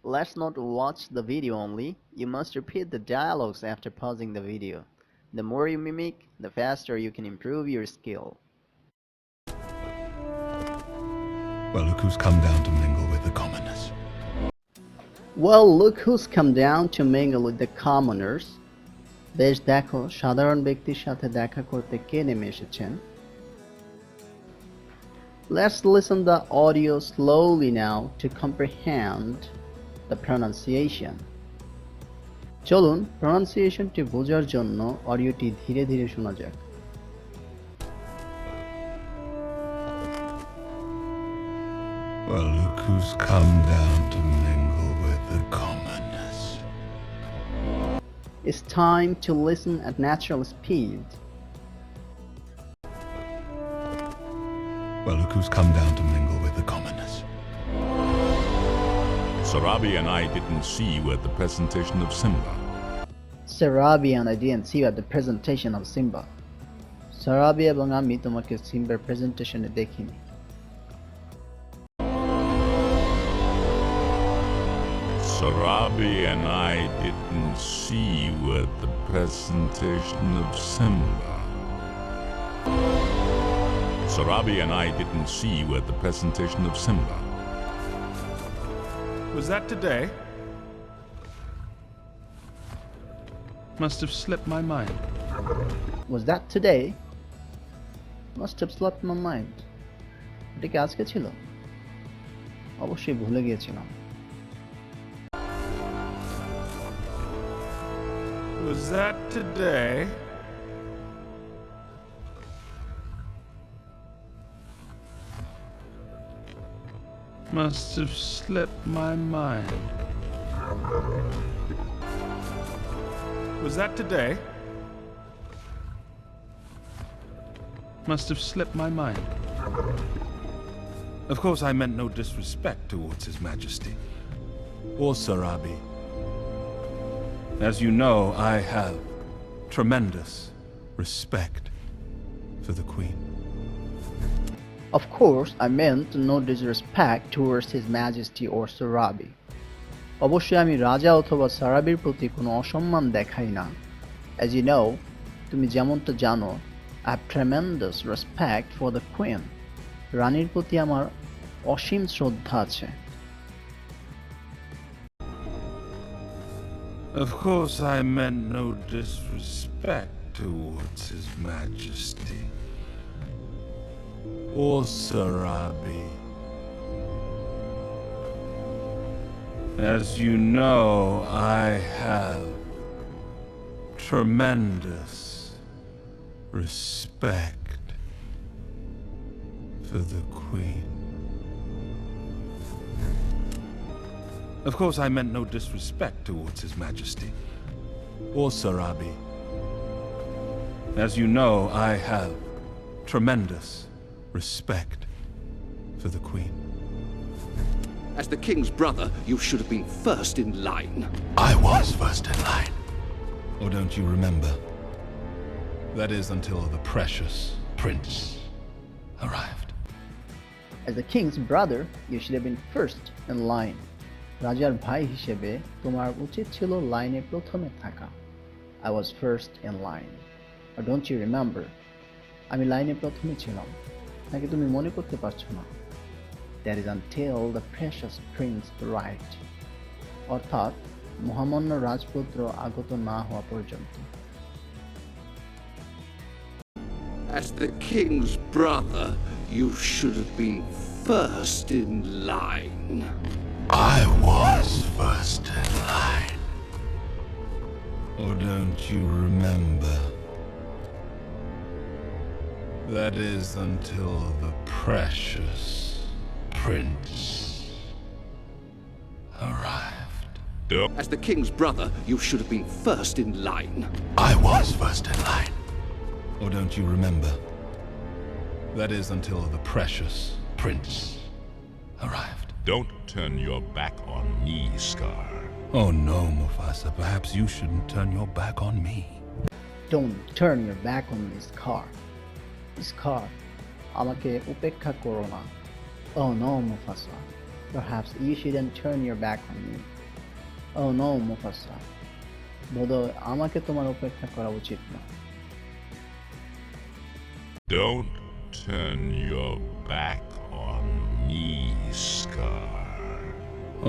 Let's not watch the video only. You must repeat the dialogues after pausing the video. The more you mimic, the faster you can improve your skill. Well, look who's come down to mingle with the commoners. Well, look who's come down to mingle with the commoners. বেশ দেখো সাধারণ ব্যক্তির সাথে দেখা করতে কে নেমে এসেছেন. Let's listen the audio slowly now to comprehend the pronunciation. চলুন pronunciationটি বোঝার জন্য অডিওটি ধীরে ধীরে শোনা যাক. Well, look who's come down to mingle with the commoners. It's time to listen at natural speed. Well, look who's come down to mingle with the commoners. Sarabi and I didn't see you at the presentation of Simba. Sarabi and I didn't see you at the presentation of Simba. Sarabi এবং আমি তোমাকে সিম্বার প্রেজেন্টেশনে দেখিনি. Sarabi and I didn't see you at the presentation of Simba. Sarabi and I didn't see you at the presentation of Simba. Was that today? Must have slipped my mind. Was that today? Must have slipped my mind. এটা কি আজকে ছিল? অবশ্যই ভুলে গিয়েছিলাম. Was that today? Must have slipped my mind. Was that today? Must have slipped my mind. Of course, I meant no disrespect towards His Majesty or Sarabi. As you know, I have tremendous respect for the Queen. Of course, I meant no disrespect towards His Majesty or Sarabi. অবশ্যই আমি রাজা অথবা সারাবির প্রতি কোনো অসম্মান দেখাই না. As you know, তুমি যেমনটা জানো, I have tremendous respect for the Queen. রানীর প্রতি আমার অসীম শ্রদ্ধা আছে. Of course, I meant no disrespect towards His Majesty or Sarabi. As you know, I have tremendous respect for the Queen. Of course, I meant no disrespect towards His Majesty or Sarabi. As you know, I have tremendous respect for the Queen. As the king's brother, you should have been first in line. I was first in line. Or don't you remember? That is until the precious prince arrived. As the king's brother, you should have been first in line. রাজার ভাই হিসেবে তোমার উচিত ছিল লাইনে প্রথমে থাকা. I was first in line. Or don't you remember? আমি লাইনে প্রথমে ছিলাম. নাকি তুমি মনে করতে পারছো না? That is until the precious prince arrived. অর্থাৎ মহামান্য রাজপুত্র আগত না হওয়া পর্যন্ত. As the king's brother, you should have been first in line. I was first in line. Or don't you remember? That is until the precious prince arrived. As the king's brother, you should have been first in line. I was first in line. Or don't you remember? That is until the precious prince arrived. Don't turn your back on me, Scar. Oh no, Mufasa. Perhaps you shouldn't turn your back on me. Don't turn your back on this car. This car. আমাকে উপেক্ষা করো না. Oh no, Mufasa. Perhaps you shouldn't turn your back on me. Oh no, Mufasa. বোধহয় আমাকে তোমার অপেক্ষা করা উচিত না। Don't turn your back on me, Scar.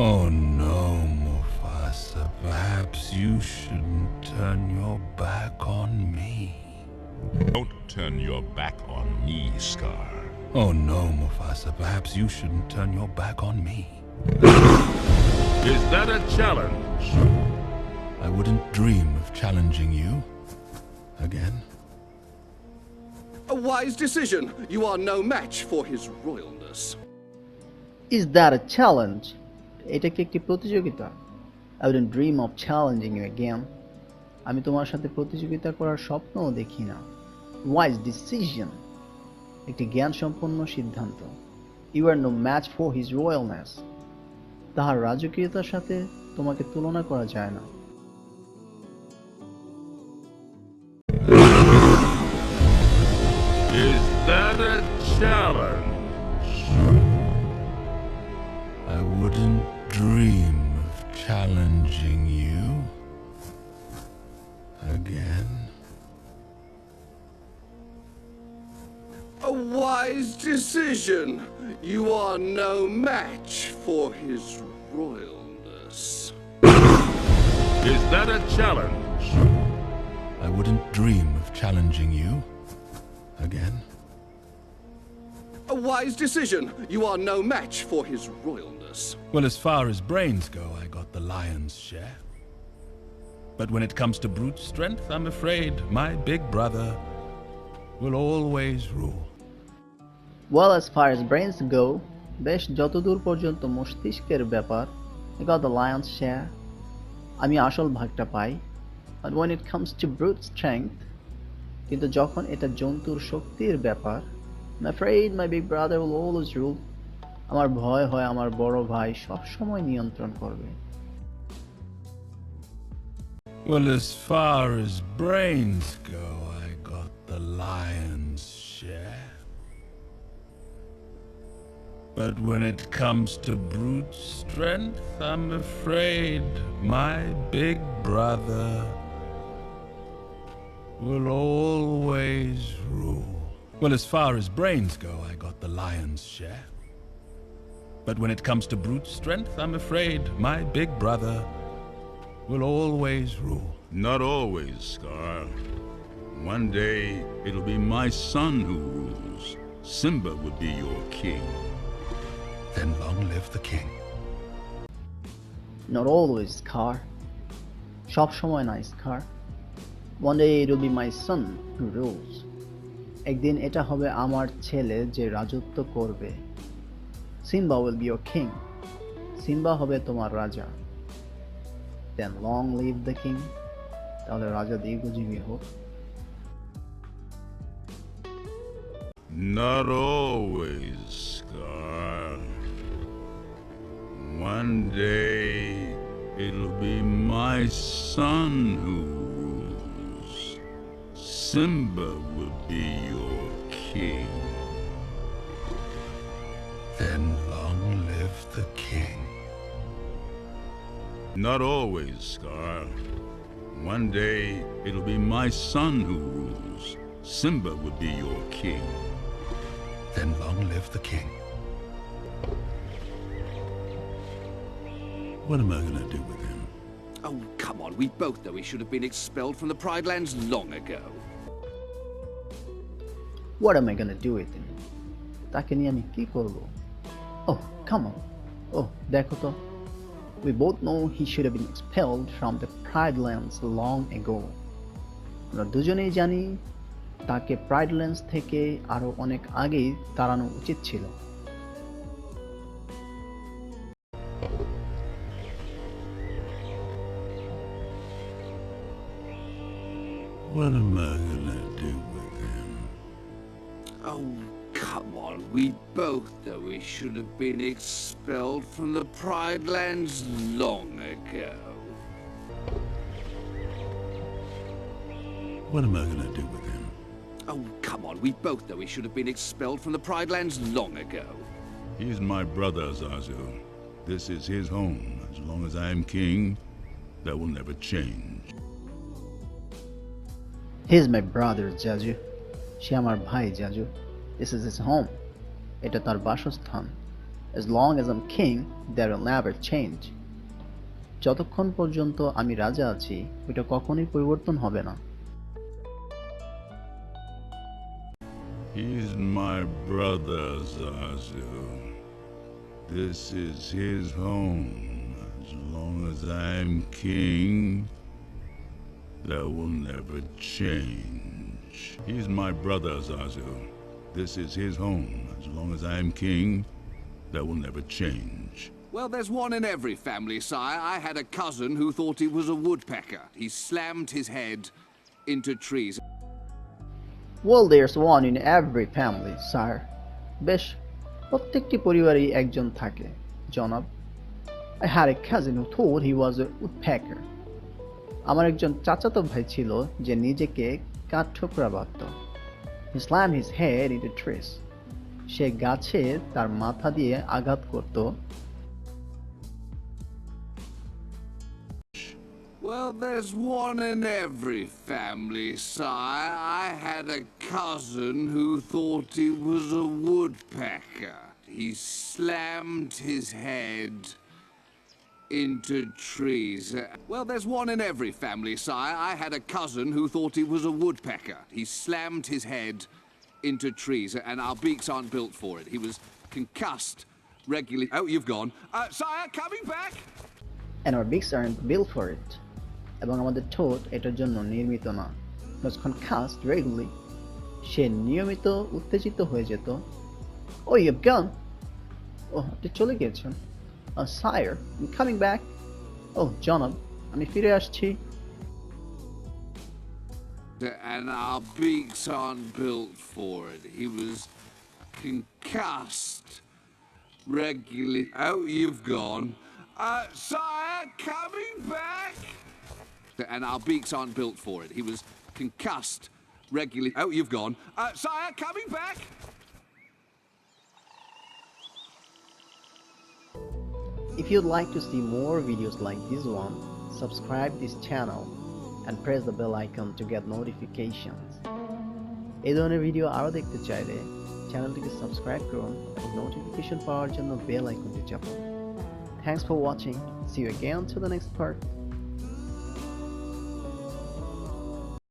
Oh no, Mufasa. Perhaps you shouldn't turn your back on me. Don't turn your back on me, Scar. Oh no, Mufasa. Perhaps you shouldn't turn your back on me. Is that a challenge? I wouldn't dream of challenging you again. A wise decision. You are no match for his royalness. Is that a challenge? এটা কি একটি প্রতিযোগিতা? I wouldn't dream of challenging you again. আমি তোমার সাথে প্রতিযোগিতা করার স্বপ্নও দেখি না। Wise decision. একটি জ্ঞানসম্পন্ন সিদ্ধান্ত। You are no match for his royalness. তাহার রাজকীয়তার সাথে তোমাকে তুলনা করা যায় না। Is that a challenge? I wouldn't dream of challenging you again. A wise decision. You are no match for his royalness. Is that a challenge? I wouldn't dream of challenging you again. A wise decision. You are no match for his royalness. Well, as far as brains go, I got the lion's share. But when it comes to brute strength, I'm afraid my big brother will always rule. Well, as far as brains go, বেশ যতদূর পর্যন্ত মস্তিষ্কের ব্যাপার, I got the lion's share. আমি আসল ভাগটা পাই। But when it comes to brute strength, কিন্তু যখন এটা জন্তুর শক্তির ব্যাপার, I'm afraid my big brother will always rule. আমার ভয় হয় আমার বড় ভাই সব সময় নিয়ন্ত্রণ করবে। Well, as far as brains go, I got the lion's share. But when it comes to brute strength, I'm afraid my big brother will always rule. Well, as far as brains go, I got the lion's share. But when it comes to brute strength, I'm afraid my big brother will always rule. Not always, Scar. One day, it'll be my son who rules. Simba will be your king. Then long live the king. Not always, Scar. সব সময় নয়, Scar. One day it will be my son who rules. একদিন এটা হবে আমার ছেলে যে রাজত্ব করবে। Simba will be your king. Simba হবে তোমার রাজা। Then long live the king. তাহলে রাজা দীর্ঘজীবী হোক। Not always, Scar. One day, it'll be my son who rules. Simba will be your king. Then long live the king. Not always, Scar. One day, it'll be my son who rules. Simba will be your king. Then long live the king. What am I gonna do with him? Oh, come on. We both know he should have been expelled from the Pride Lands long ago. What am I gonna do with him? তাকে নিয়ে আমি কি করব? Oh, come on. Oh, দেখো তো। We both know he should have been expelled from the Pride Lands long ago. আমরা দুজনেই জানি তাকে প্রাইড ল্যান্ডস থেকে আরো অনেক আগেই তাড়ানো উচিত ছিল। What am I gonna do with him? Oh, come on. We both know he should have been expelled from the Pride Lands long ago. What am I gonna do with him? Oh, come on. We both know he should have been expelled from the Pride Lands long ago. He's my brother, Zazu. This is his home. As long as I'm king, that will never change. He is my brother, Jaju. সে আমার ভাই, Jaju. This is his home. এটা তার বাসস্থান. As long as I'm king, that will never change. যতক্ষণ পর্যন্ত আমি রাজা আছি, ওটা কখনোই পরিবর্তন হবে না. He's my brother, Zazu. This is his home. As long as I'm king, that will never change. He's my brother, Zazu. This is his home. As long as I'm king, that will never change. Well, there's one in every family, sire. I had a cousin who thought he was a woodpecker. He slammed his head into trees. Well, there's one in every family, sire. বেশ, প্রত্যেকটি পরিবারেই একজন থাকে, জনাব. I had a cousin who thought he was a woodpecker. আমার একজন চাচাতো ভাই ছিল যে নিজেকে কাঠঠোকরা ভাবত. He slammed his head into trees. সে গাছে তার মাথা দিয়ে আঘাত করত. Well, there's one in every family, sire. I had a cousin who thought he was a woodpecker. He slammed his head into trees. Well, there's one in every family, sire. I had a cousin who thought he was a woodpecker. He slammed his head into trees, and our beaks aren't built for it. He was concussed regularly. Oh, you've gone. Sire, coming back! And our beaks aren't built for it. এবং আমাদের ঠোঁট এটার জন্য নির্মিত না. Was concussed regularly. সে নিয়মিত উত্তেজিত হয়ে যেত. Oh, you've gone. আপনি চলে গিয়েছেন. Sire, I'm coming back. জনাব, আমি ফিরে আসছি. And our beaks aren't built for it. He was concussed regularly. Oh, you've gone. Sire, coming back! And our beaks aren't built for it. He was concussed regularly. Oh, you've gone. Sire, coming back! If you'd like to see more videos like this one, subscribe this channel and press the bell icon to get notifications. এই ধরনের video আরও দেখতে চাইলে চ্যানেলটিকে subscribe করুন এবং notification পাওয়ার জন্য bell আইকনটি চাপুন. Thanks for watching. See you again to the next part.